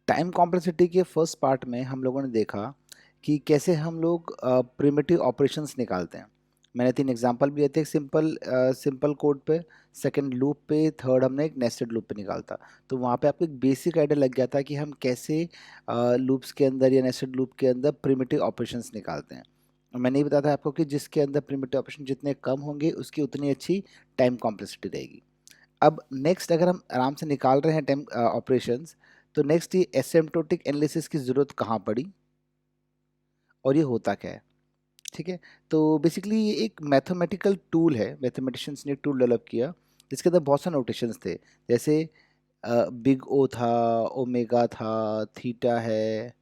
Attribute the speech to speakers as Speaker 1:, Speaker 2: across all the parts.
Speaker 1: Time complexity के first part में हम लोगों ने देखा कि कैसे हम लोग प्रिमिटिव ऑपरेशंस निकालते हैं। मैंने 3 एग्जांपल भी दिए थे, सिंपल कोड पे, सेकंड लूप पे, थर्ड हमने एक नेस्टेड लूप पे निकालता। तो वहाँ पे आपको एक बेसिक आइडिया लग गया था कि हम कैसे लूप्स के अंदर या नेस्टेड लूप के अंदर प्रिमिटिव ऑपरेशंस निकालते हैं। और मैंने ये बताया था आपको कि जिसके अंदर प्रिमिटिव ऑपरेशन जितने कम होंगे उसकी उतनी अच्छी टाइम कॉम्प्लेक्सिटी रहेगी। अब नेक्स्ट अगर हम आराम से निकाल रहे हैं टाइम ऑपरेशंस, तो नेक्स्ट ये एसिम्प्टोटिक एनालिसिस की ज़रूरत कहाँ पड़ी और ये होता क्या है। ठीक है, तो बेसिकली ये एक मैथमेटिकल टूल है, मैथमेटिशियंस ने एक टूल डेवलप किया जिसके अंदर बहुत सारे नोटेशंस थे। जैसे बिग ओ था, ओमेगा था, थीटा है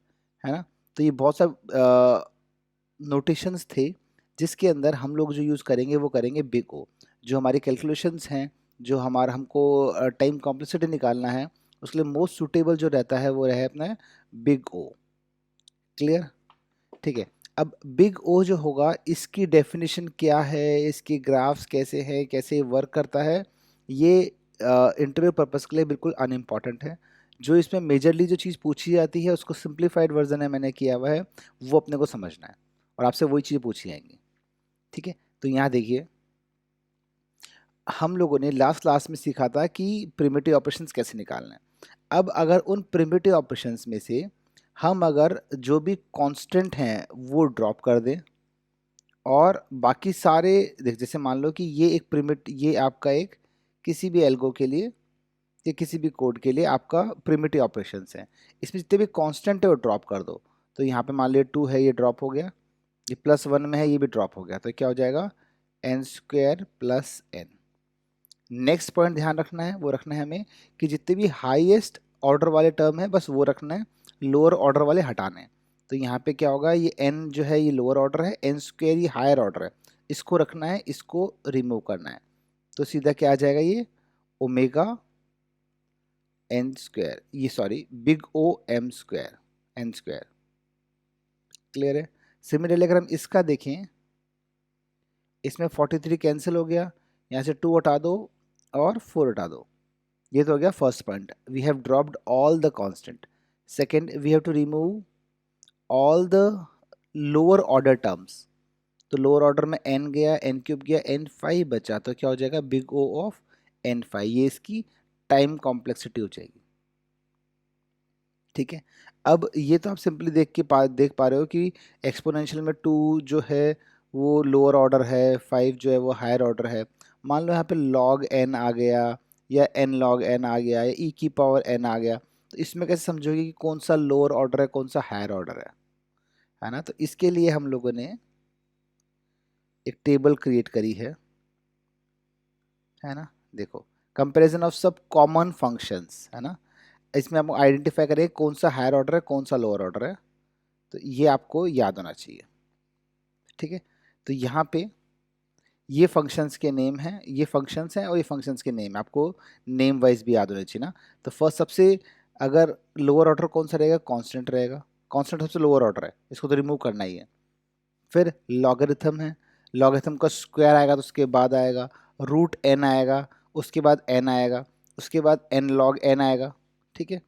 Speaker 1: ना। तो ये बहुत सा नोटेशंस थे जिसके अंदर हम लोग जो यूज़ करेंगे वो करेंगे बिग ओ। जो हमारी कैलकुलेशंस हैं, जो हमारा हमको टाइम कॉम्प्लेक्सिटी निकालना है, उसके लिए मोस्ट सूटेबल जो रहता है वो रहे अपना बिग ओ। क्लियर? ठीक है। अब बिग ओ जो होगा इसकी डेफिनेशन क्या है, इसके ग्राफ्स कैसे हैं, कैसे वर्क करता है, ये इंटरव्यू पर्पस के लिए बिल्कुल अनइम्पॉर्टेंट है। जो इसमें मेजरली जो चीज़ पूछी जाती है उसको सिंप्लीफाइड वर्जन है मैंने किया हुआ है, वो अपने को समझना है और आपसे वही चीज़ें पूछी जाएंगी। ठीक है, तो यहाँ देखिए, हम लोगों ने लास्ट क्लास में सीखा था कि प्रिमिटिव ऑपरेशंस कैसे निकालना है। अब अगर उन प्रिमिटिव ऑपरेशंस में से हम अगर जो भी कांस्टेंट हैं वो ड्रॉप कर दें और बाकी सारे देख, जैसे मान लो कि ये आपका एक किसी भी एल्गो के लिए या किसी भी कोड के लिए आपका प्रिमिटिव ऑपरेशंस है, इसमें जितने भी कांस्टेंट है वो ड्रॉप कर दो। तो यहाँ पे मान लिया 2 है, ये ड्रॉप हो गया, ये +1 में है, ये भी ड्रॉप हो गया, तो क्या हो जाएगा n² + n। नेक्स्ट पॉइंट ध्यान रखना है, वो रखना है हमें कि जितने भी हाईएस्ट ऑर्डर वाले टर्म है बस वो रखना है, लोअर ऑर्डर वाले हटाने हैं। तो यहाँ पे क्या होगा, ये n जो है ये लोअर ऑर्डर है, n² ये हायर ऑर्डर है, इसको रखना है, इसको रिमूव करना है। तो सीधा क्या आ जाएगा, ये ओमेगा n², ये sorry big O m², n²। Clear है? सिमिलरली अगर हम इसका देखें, इसमें 43 कैंसिल हो गया, यहाँ से 2 हटा दो और 4 हटा दो। ये तो हो गया first point, we have dropped all the constant. Second, we have to remove all the lower order terms. तो लोअर ऑर्डर में n गया, n³ गया, n5 बचा, तो क्या हो जाएगा बिग ओ ऑफ n5। ये इसकी टाइम कॉम्प्लेक्सिटी हो जाएगी। ठीक है, अब ये तो आप सिंपली देख पा रहे हो कि एक्सपोनेंशियल में 2 जो है वो लोअर ऑर्डर है, 5 जो है वो हायर ऑर्डर है। मान लो यहाँ पे log n आ गया या n log n आ गया या e⁻n आ गया, तो इसमें कैसे समझोगे कि कौन सा लोअर ऑर्डर है कौन सा हायर ऑर्डर है ना। तो इसके लिए हम लोगों ने एक टेबल क्रिएट करी है ना। देखो, कंपैरिजन ऑफ सब कॉमन फंक्शंस है ना, इसमें हम आइडेंटिफाई करें कौन सा हायर ऑर्डर है कौन सा लोअर ऑर्डर है। तो ये आपको याद होना चाहिए। ठीक है, तो यहाँ पे ये फंक्शंस के नेम हैं, ये फंक्शंस हैं और ये फंक्शंस के नेम, आपको नेम वाइज भी याद होने चाहिए ना। तो फर्स्ट सबसे, अगर लोअर ऑर्डर कौन सा रहेगा, कांस्टेंट रहेगा, कांस्टेंट सबसे लोअर ऑर्डर है, इसको तो रिमूव करना ही है। फिर लॉगरिथम है, लॉगरिथम का स्क्वायर आएगा तो उसके बाद आएगा रूट n आएगा, उसके बाद n आएगा, उसके बाद n log n आएगा। ठीक है,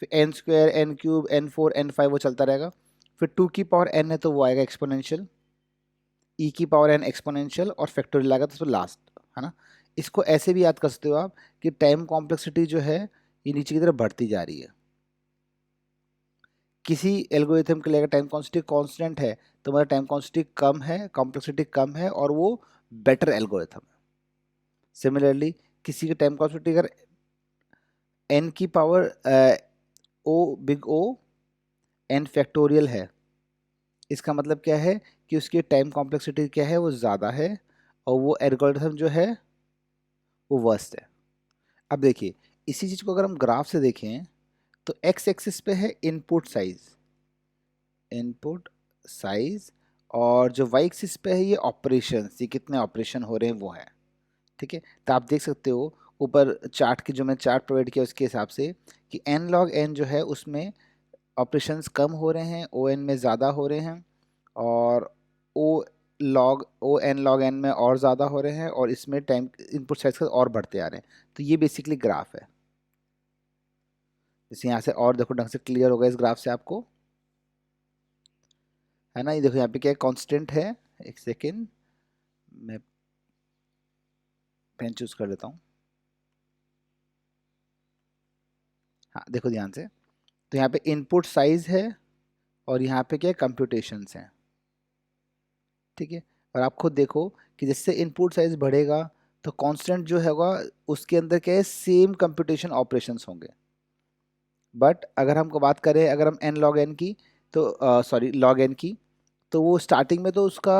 Speaker 1: फिर n², n³ n4 n5 वो चलता रहेगा। फिर 2n है तो वो आएगा एक्सपोनेंशियल, e⁻n एक्सपोनेंशियल और फैक्टोरियल आएगा तो लास्ट, है ना। इसको ऐसे भी याद कर सकते हो आप कि टाइम कॉम्प्लेक्सिटी जो है ये नीचे की तरफ बढ़ती जा रही है। किसी एल्गोरिथम के लिए अगर टाइम कॉन्स्टेंट कांस्टेंट है तो मतलब टाइम कॉन्स्टेंट कम है, कॉम्प्लेक्सिटी कम है और वो बेटर एल्गोरिथम है। सिमिलरली किसी के टाइम कॉन्स्टेंट अगर n की पावर ओ बिग ओ n फैक्टोरियल है, इसका मतलब क्या है कि उसकी टाइम कॉम्प्लेक्सिटी क्या है, वो ज़्यादा है और वो एल्गोरिथम जो है वो वर्स्ट है। अब देखिए, इसी चीज़ को अगर हम ग्राफ से देखें तो एक्स एक्सिस पे है इनपुट साइज और जो वाई एक्सिस पे है ये ऑपरेशन, ये कितने ऑपरेशन हो रहे हैं वो है। ठीक है, तो आप देख सकते हो ऊपर चार्ट की, जो मैं चार्ट प्रोवाइड किया उसके हिसाब से कि n log n जो है उसमें ऑपरेशंस कम हो रहे हैं, ओ एन में ज़्यादा हो रहे हैं, और ओ एन लॉग एन में और ज़्यादा हो रहे हैं, और इसमें टाइम इनपुट साइज का और बढ़ते आ रहे हैं। तो ये बेसिकली ग्राफ है। जैसे यहाँ से और देखो ढंग से क्लियर होगा इस ग्राफ से आपको, है ना। ये देखो यहाँ पे क्या कांस्टेंट है, एक सेकेंड मैं पेन चूज कर लेता हूँ। हाँ देखो ध्यान से, तो यहाँ पे इनपुट साइज है और यहाँ पे क्या कंप्यूटेशंस हैं, ठीक है। और आप खुद देखो कि जिससे इनपुट साइज बढ़ेगा तो कांस्टेंट जो होगा उसके अंदर क्या है, सेम कंप्यूटेशन ऑपरेशंस होंगे। बट अगर हमको बात करें, अगर हम एन लॉग एन की, तो सॉरी लॉग एन की, तो वो स्टार्टिंग में तो उसका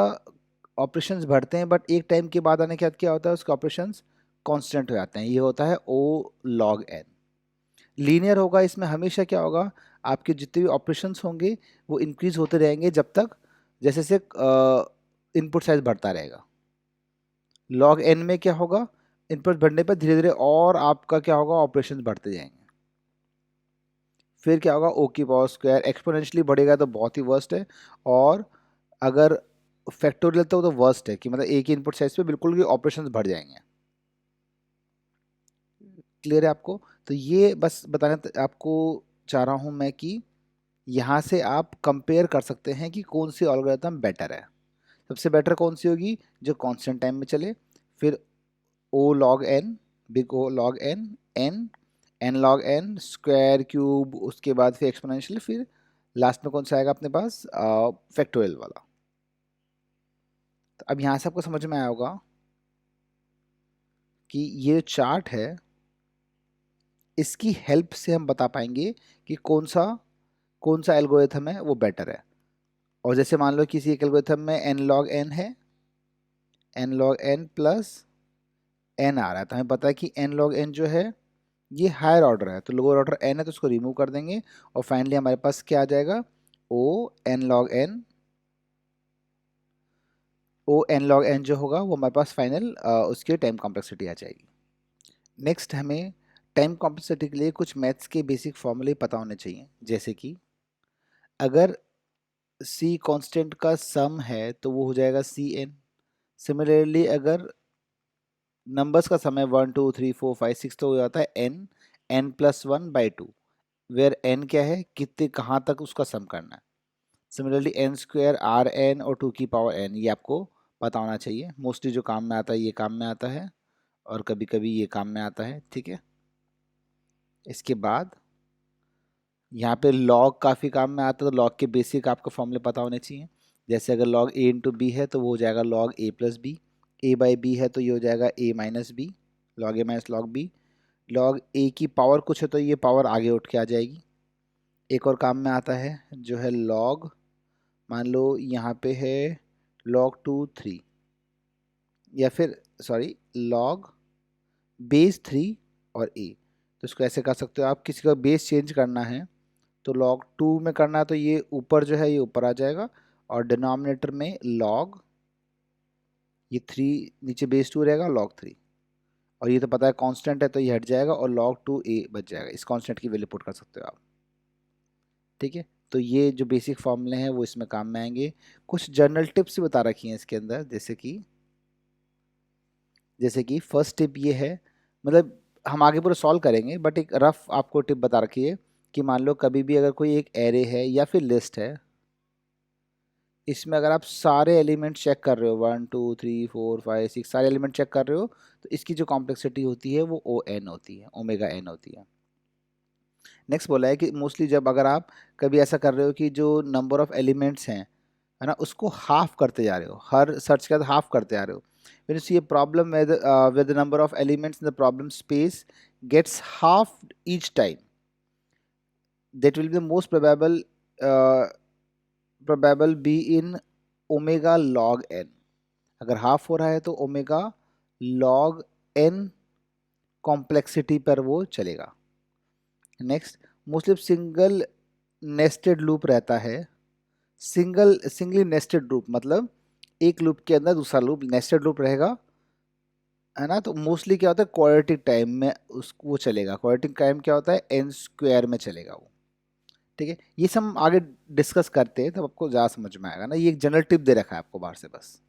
Speaker 1: ऑपरेशंस बढ़ते हैं, बट एक टाइम के बाद आने के बाद क्या होता है, उसके ऑपरेशंस कांस्टेंट हो जाते हैं। ये होता है ओ लॉग एन। लीनियर होगा, इसमें हमेशा क्या होगा, आपके जितने भी ऑपरेशंस होंगे वो इंक्रीज होते रहेंगे जब तक जैसे से इनपुट साइज बढ़ता रहेगा। लॉग एन में क्या होगा, इनपुट बढ़ने पर धीरे धीरे और आपका क्या होगा, ऑपरेशंस बढ़ते जाएंगे। फिर क्या होगा, ओ की पावर स्क्वायर एक्सपोनेंशियली बढ़ेगा तो बहुत ही वर्स्ट है, और अगर फैक्टोरियल तो वर्स्ट है कि मतलब एक ही इनपुट साइज पे बिल्कुल भी ऑपरेशंस बढ़ जाएंगे। क्लियर है आपको? तो ये बस बताना आपको चाह रहा हूँ मैं कि यहाँ से आप कंपेयर कर सकते हैं कि कौन सी एल्गोरिथम बेटर है। सबसे बेटर कौन सी होगी, जो कांस्टेंट टाइम में चले, फिर O log n, big O log n, n, n log n, square cube, उसके बाद फिर एक्सपोनेंशियल, फिर लास्ट में कौन सा आएगा अपने पास, फैक्टोरियल वाला। तो अब यहाँ से आपको समझ में आया होगा कि ये चार्ट है, इसकी हेल्प से हम बता पाएंगे कि कौन सा एल्गोरिथम है वो बेटर है। और जैसे मान लो किसी एक एल्गोरिथम में एन लॉग एन है, n log n plus n आ रहा है, तो हमें पता है कि एन लॉग एन जो है ये हायर ऑर्डर है, तो लोअर ऑर्डर एन है तो उसको रिमूव कर देंगे, और फाइनली हमारे पास क्या आ जाएगा, O N log N, O N log N जो होगा वो हमारे पास फाइनल उसकी टाइम कॉम्प्लेक्सिटी आ जाएगी। नेक्स्ट हमें टाइम कॉम्प्लेक्सिटी के लिए कुछ मैथ्स के बेसिक फॉर्मूले पता होने चाहिए, जैसे कि अगर सी कांस्टेंट का सम है तो वो हो जाएगा सी एन। सिमिलरली अगर नंबर्स का सम है 1 2 3 4 5 6 तो हो जाता है N, N plus one by two, where N क्या है, कितने कहाँ तक उसका सम करना है। Similarly N square or N और टू की पावर एन, ये आपको पता होना चाहिए। मोस्टली जो काम में आता है ये काम में आता है, और कभी कभी ये काम में आता है, ठीक है। इसके बाद यहाँ पे लॉग काफ़ी काम में आता है, तो लॉग के बेसिक आपको फॉर्मूले पता होने चाहिए। जैसे अगर लॉग ए इंटू बी है तो वो हो जाएगा log A plus B, A by B है तो ये हो जाएगा A minus B, log A minus log B. Log A की पावर कुछ है तो ये पावर आगे उठ के आ जाएगी। एक और काम में आता है जो है लॉग, मान लो यहाँ पे है log 2 3, या फिर सॉरी लॉग बेस 3 और ए, तो इसको ऐसे कर सकते हो आप, किसी का बेस चेंज करना है तो log 2 में करना है तो ये ऊपर जो है ये ऊपर आ जाएगा, और डिनोमिनेटर में लॉग ये 3 नीचे बेस 2 रहेगा log 3, और ये तो पता है कांस्टेंट है तो ये हट जाएगा और log 2a बच जाएगा। इस कांस्टेंट की वैल्यू पुट कर सकते हो आप, ठीक है। तो ये जो बेसिक फॉर्मूले हैं वो इसमें काम में आएंगे। कुछ जनरल टिप्स बता रखी हैं इसके अंदर, जैसे कि फर्स्ट टिप ये है, मतलब हम आगे पूरा सॉल्व करेंगे बट एक रफ आपको टिप बता रखी है कि मान लो कभी भी अगर कोई एक एरे है या फिर लिस्ट है, इसमें अगर आप सारे एलिमेंट चेक कर रहे हो 1 2 3 4 5 6 सारे एलिमेंट चेक कर रहे हो, तो इसकी जो कॉम्प्लेक्सिटी होती है वो ओ एन होती है, ओमेगा एन होती है। नेक्स्ट बोला है कि मोस्टली जब अगर आप कभी ऐसा कर रहे हो कि जो नंबर ऑफ एलिमेंट्स हैं, है ना, उसको हाफ करते जा रहे हो, हर सर्च के बाद हाफ करते जा रहे हो, when you see a problem where the number of elements in the problem space gets halved each time, that will be the most uh, probable be in omega log n। अगर half हो रहा है तो omega log N complexity पर वो चलेगा। Next, mostly single nested loop रहता है, सिंगली नेस्टेड लूप मतलब एक लूप के अंदर दूसरा लूप नेस्टेड लूप रहेगा, है ना। तो मोस्टली क्या होता है, क्वाड्रेटिक टाइम में उस वो चलेगा। क्वाड्रेटिक टाइम क्या होता है, एन स्क्वायर में चलेगा वो, ठीक है। ये सब हम आगे डिस्कस करते हैं तब आपको ज़्यादा समझ में आएगा ना, ये एक जनरल टिप दे रखा है आपको बाहर से बस।